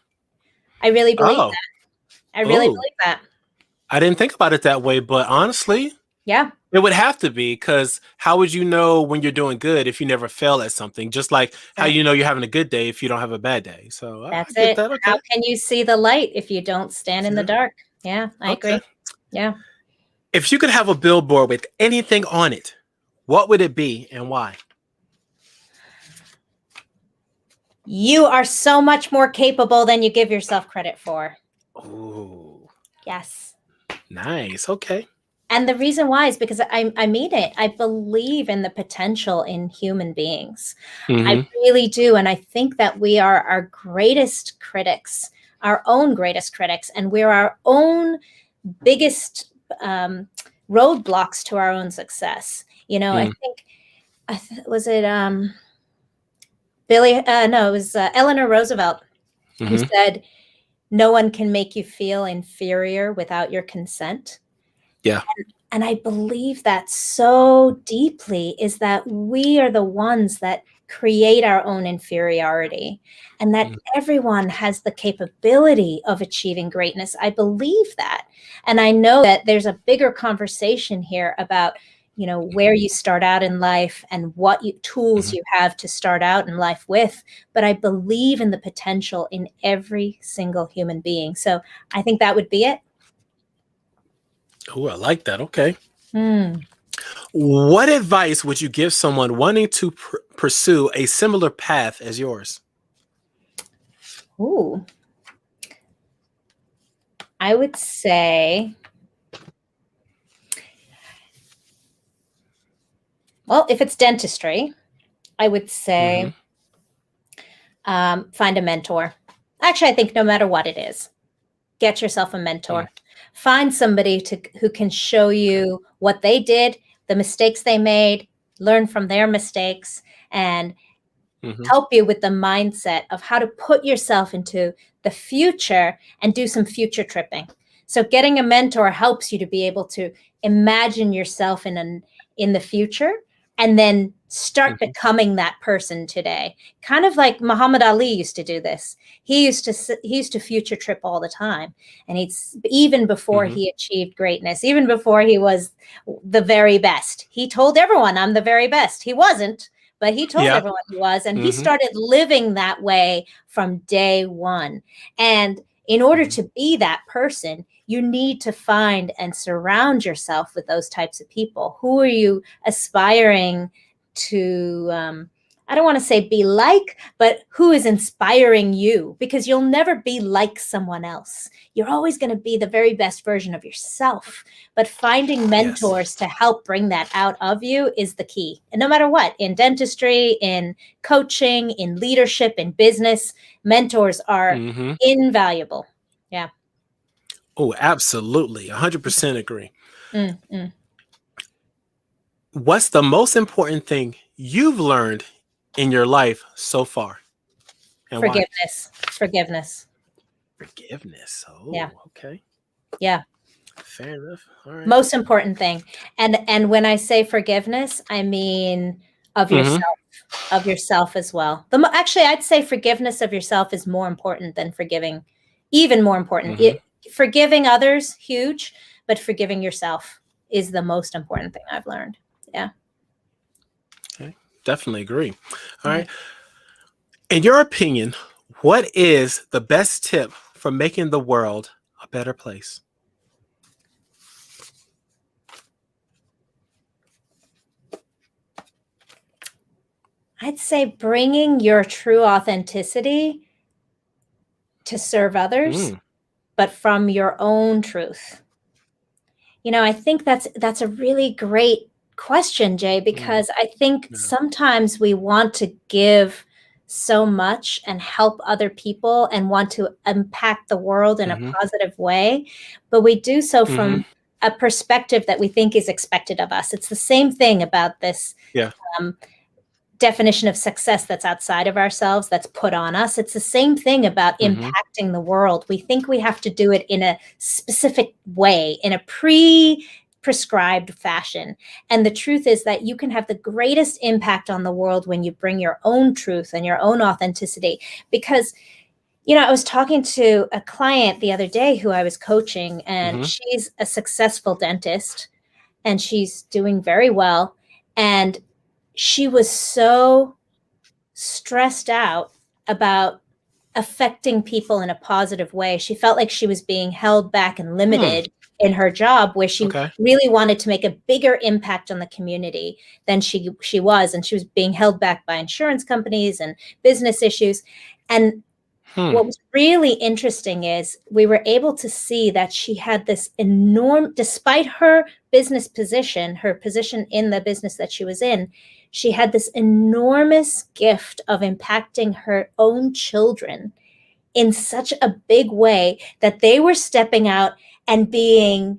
I really believe Oh. that. I really Oh. believe that. I didn't think about it that way, but honestly, Yeah. it would have to be, because how would you know when you're doing good if you never fail at something? Just like how you know you're having a good day if you don't have a bad day. So I That's get it. that. How Okay. can you see the light if you don't stand in the Yeah. dark? Yeah, I Okay. agree. Yeah. If you could have a billboard with anything on it, what would it be and why? You are so much more capable than you give yourself credit for. Oh, Yes. nice. Okay. And the reason why is because I mean it. I believe in the potential in human beings. I Hmm. really do. And I think that we are our greatest critics, our own greatest critics, and we're our own biggest roadblocks to our own success. You know, I think, was it Billy? No, it was Eleanor Roosevelt who Hmm. said, "No one can make you feel inferior without your consent." Yeah. And I believe that so deeply, is that we are the ones that create our own inferiority, and that everyone has the capability of achieving greatness. I believe that. And I know that there's a bigger conversation here about, you know, where you start out in life and what tools Mhm. you have to start out in life with. But I believe in the potential in every single human being. So I think that would be it. Oh, I like that. Okay. Hmm. What advice would you give someone wanting to pursue a similar path as yours? Ooh. I would say, well, if it's dentistry, I would say Hmm. find a mentor. Actually, I think no matter what it is, get yourself a mentor. Find somebody who can show you what they did, the mistakes they made, learn from their mistakes, and Hmm. help you with the mindset of how to put yourself into the future and do some future tripping. So getting a mentor helps you to be able to imagine yourself in the future and then start Hmm. becoming that person today. Kind of like Muhammad Ali used to do this. He used to future trip all the time, and he's even before Hmm. he achieved greatness, even before he was the very best. He told everyone, "I'm the very best." He wasn't, but he told Yeah. everyone he was, and he Hmm. started living that way from day one. And in order Hmm. to be that person, you need to find and surround yourself with those types of people. Who are you aspiring to, I don't want to say be like, but who is inspiring you? Because you'll never be like someone else. You're always going to be the very best version of yourself. But finding mentors to help bring that out of you is the key. And no matter what, in dentistry, in coaching, in leadership, in business, mentors are invaluable. Yeah. Oh, absolutely. 100% agree. Mm-hmm. What's the most important thing you've learned in your life so far? And forgiveness. why? Forgiveness. Forgiveness. Oh, yeah. Okay. Yeah. Fair enough. All right. Most important thing. And when I say forgiveness, I mean of yourself as well. Actually, I'd say forgiveness of yourself is more important than forgiving, even more important. Forgiving others, huge, but forgiving yourself is the most important thing I've learned. Yeah. Okay. Definitely agree. All right. In your opinion, what is the best tip for making the world a better place? I'd say bringing your true authenticity to serve others, but from your own truth. I think that's a really great question, Jay, because I think sometimes we want to give so much and help other people and want to impact the world in a positive way, but we do so from a perspective that we think is expected of us. It's the same thing about this definition of success that's outside of ourselves, that's put on us. It's the same thing about impacting the world. We think we have to do it in a specific way, in a prescribed fashion. And the truth is that you can have the greatest impact on the world when you bring your own truth and your own authenticity. Because, I was talking to a client the other day who I was coaching, and she's a successful dentist and she's doing very well. And she was so stressed out about affecting people in a positive way. She felt like she was being held back and limited in her job, where she really wanted to make a bigger impact on the community than she was. And she was being held back by insurance companies and business issues. And what was really interesting is we were able to see that she had this despite her business position, her position in the business that she was in, she had this enormous gift of impacting her own children in such a big way that they were stepping out and being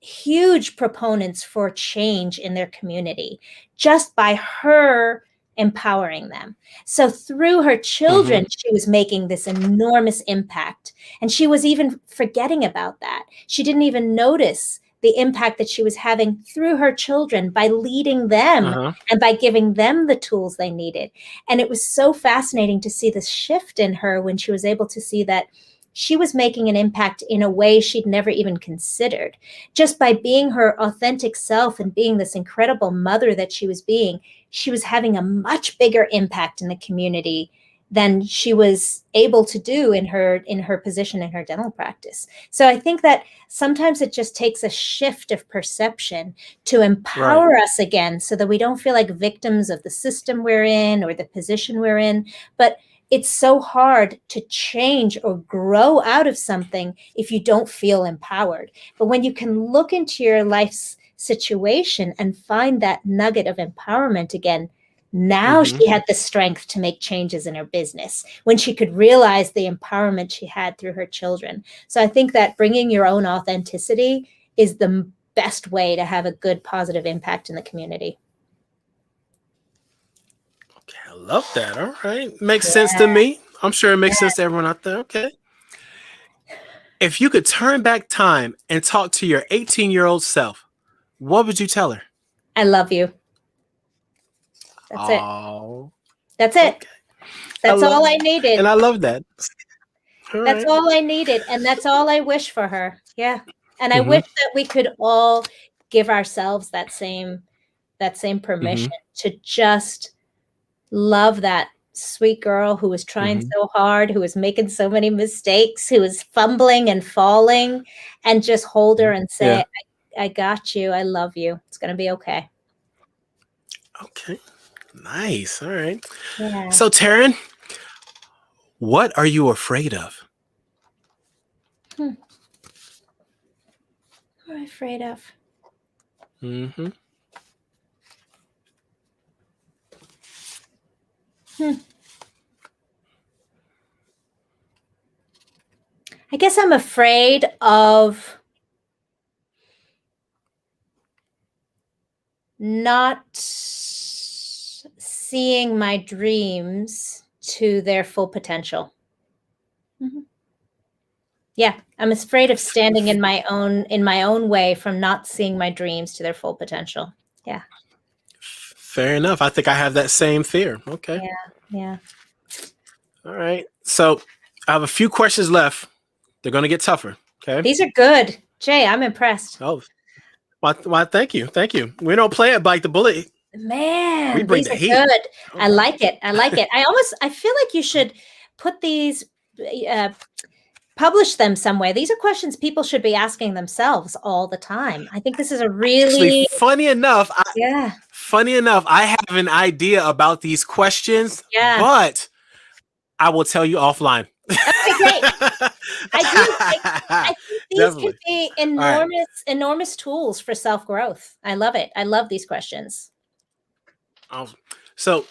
huge proponents for change in their community just by her empowering them. So through her children, she was making this enormous impact. And she was even forgetting about that. She didn't even notice the impact that she was having through her children by leading them and by giving them the tools they needed. And it was so fascinating to see this shift in her when she was able to see that she was making an impact in a way she'd never even considered. Just by being her authentic self and being this incredible mother that she was being, she was having a much bigger impact in the community than she was able to do in her position in her dental practice. So I think that sometimes it just takes a shift of perception to empower us again, so that we don't feel like victims of the system we're in or the position we're in. But it's so hard to change or grow out of something if you don't feel empowered. But when you can look into your life's situation and find that nugget of empowerment again, now she had the strength to make changes in her business when she could realize the empowerment she had through her children. So I think that bringing your own authenticity is the best way to have a good, positive impact in the community. Okay, I love that. All right. Makes sense to me. I'm sure it makes sense to everyone out there. Okay. If you could turn back time and talk to your 18-year-old self, what would you tell her? I love you. That's it. That's it. Okay. That's all I needed. And I love that. That's all I needed. And that's all I wish for her. Yeah. And I wish that we could all give ourselves that same permission to just love that sweet girl who was trying Mhm. so hard, who was making so many mistakes, who was fumbling and falling, and just hold her Mhm. and say, Yeah. I got you. I love you. It's going to be okay. Okay. Nice. All right. Yeah. So, Taryn, what are you afraid of? Hmm. What am I afraid of? Hmm. Hmm. I guess I'm afraid of not seeing my dreams to their full potential. Mhm. Yeah, I'm afraid of standing in my own way from not seeing my dreams to their full potential. Yeah. Fair enough. I think I have that same fear. Okay. Yeah. Yeah. All right. So, I have a few questions left. They're going to get tougher. Okay. These are good. Jay, I'm impressed. Oh, why, thank you. Thank you. We don't play it bite the bullet. We Man, bring these the are heat. good. All I right. like it. I like it. I feel like you should put these uh, publish them somewhere. These are questions people should be asking themselves all the time. I think this is a Actually, really, yeah, funny enough, I have an idea about these questions, yeah. but I will tell you offline. Okay, great. I do. I think these could Definitely. be All right. enormous tools for self-growth. I love it. I love these questions. So,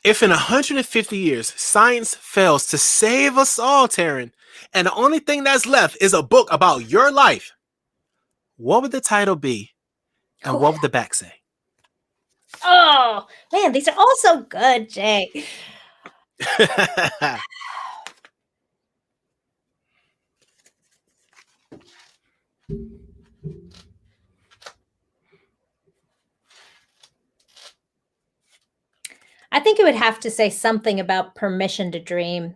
if in 150 years science fails to save us all, Taryn, and the only thing that's left is a book about your life, what would the title be, and Oh, what would the back say? oh, man, these are all so good, Jay. I think it would have to say something about permission to dream.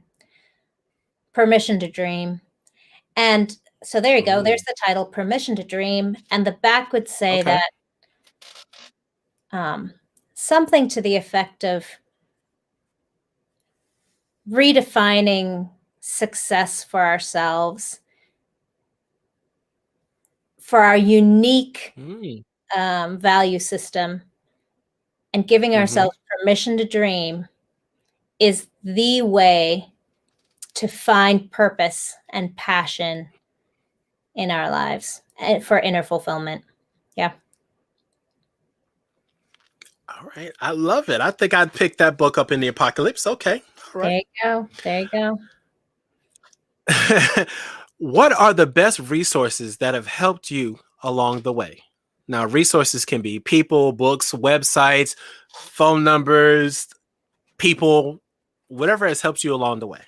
Permission to dream. And so there you go. Ooh, There's the title, Permission to Dream. And the back would say okay. that um, something to the effect of redefining success for ourselves, for our unique Mm, value system, and giving hmm. ourselves permission to dream is the way to find purpose and passion in our lives and for inner fulfillment. Yeah. All right. I love it. I think I'd pick that book up in the apocalypse. Okay. All There right. you go. There you go. What are the best resources that have helped you along the way? Now, resources can be people, books, websites, phone numbers, people, whatever has helped you along the way.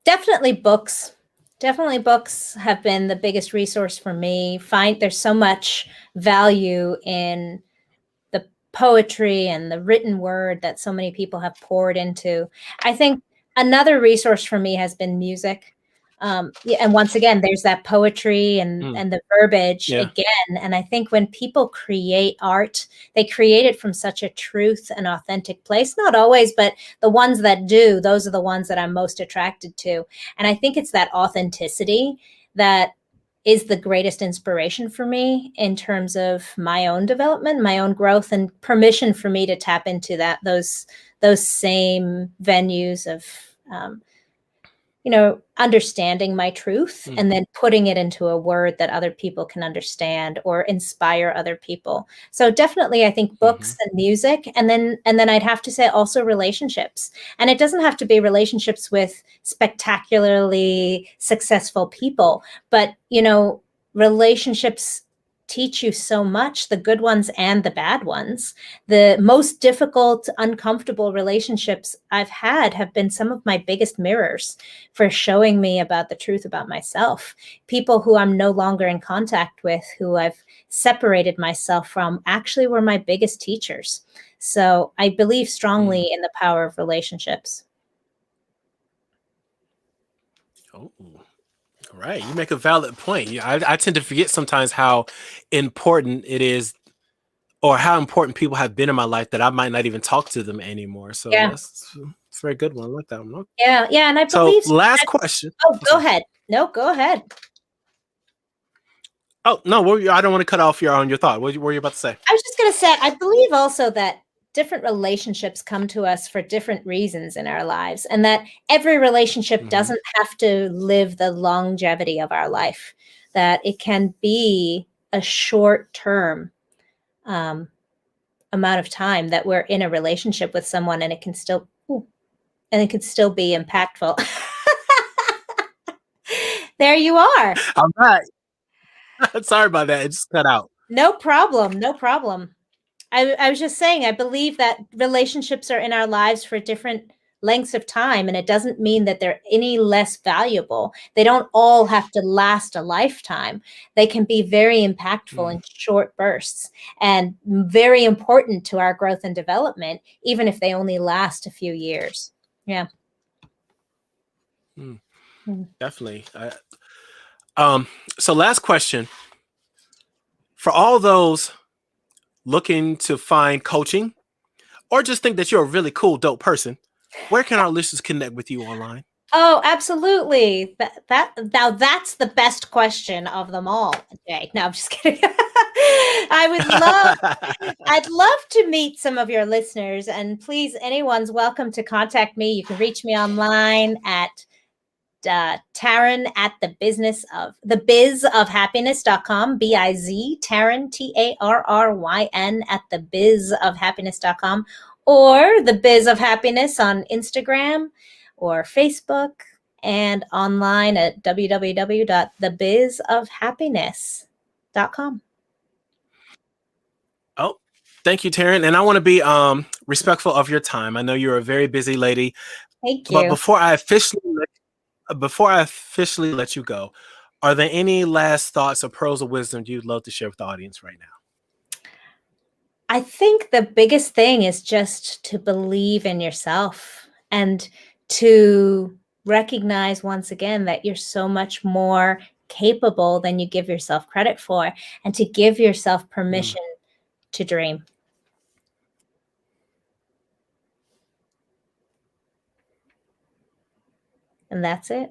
Definitely books. Definitely books have been the biggest resource for me. There's so much value in the poetry and the written word that so many people have poured into. I think another resource for me has been music. Yeah, and once again, there's that poetry and Mm, the verbiage yeah. again. And I think when people create art, they create it from such a truth and authentic place. Not always, but the ones that do, those are the ones that I'm most attracted to. And I think it's that authenticity that is the greatest inspiration for me in terms of my own development, my own growth, and permission for me to tap into those same venues of understanding my truth Mm, and then putting it into a word that other people can understand or inspire other people. So definitely I think hmm. books and music, and then I'd have to say also relationships. And it doesn't have to be relationships with spectacularly successful people, but relationships teach you so much, the good ones and the bad ones. The most difficult, uncomfortable relationships I've had have been some of my biggest mirrors for showing me about the truth about myself. People who I'm no longer in contact with, who I've separated myself from, actually were my biggest teachers. So I believe Mm. strongly in the power of relationships. Oh, right. You make a valid point. I tend to forget sometimes how important it is or how important people have been in my life that I might not even talk to them anymore. So Yeah. that's a very good one. I like that one. Yeah. Yeah. And I So believe last question. Oh, go ahead. No, go ahead. Oh, no, I don't want to cut off your thought. What were you about to say? I was just going to say, I believe also that different relationships come to us for different reasons in our lives, and that every relationship doesn't have to live the longevity of our life, that it can be a short-term amount of time that we're in a relationship with someone, and it can still be impactful. There you are. I'm back. Sorry about that. It just cut out. No problem. No problem. I was just saying, I believe that relationships are in our lives for different lengths of time, and it doesn't mean that they're any less valuable. They don't all have to last a lifetime. They can be very impactful in short bursts and very important to our growth and development, even if they only last a few years. Yeah. Definitely. So last question. For all those looking to find coaching or just think that you're a really cool, dope person, where can our listeners connect with you online? Oh, absolutely. Now that's the best question of them all, Jay. No, I'm just kidding. I'd love to meet some of your listeners, and please, anyone's welcome to contact me. You can reach me online at Tarryn at thebizofhappiness.com, B-I-Z, Tarryn, Tarryn at thebizofhappiness.com, or the Biz of Happiness on Instagram or Facebook, and online at www.thebizofhappiness.com. Oh, thank you, Tarryn. And I want to be respectful of your time. I know you're a very busy lady. Thank you. But before I officially let you go, are there any last thoughts or pearls of wisdom you'd love to share with the audience right now? I think the biggest thing is just to believe in yourself and to recognize once again that you're so much more capable than you give yourself credit for, and to give yourself permission to dream. And that's it.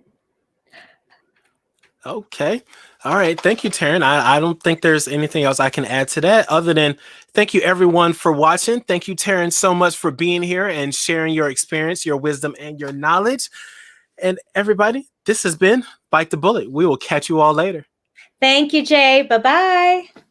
Okay. All right. Thank you, Tarryn. I don't think there's anything else I can add to that other than thank you, everyone, for watching. Thank you, Tarryn, so much for being here and sharing your experience, your wisdom, and your knowledge. And everybody, this has been Bite the Bullet. We will catch you all later. Thank you, Jay. Bye-bye.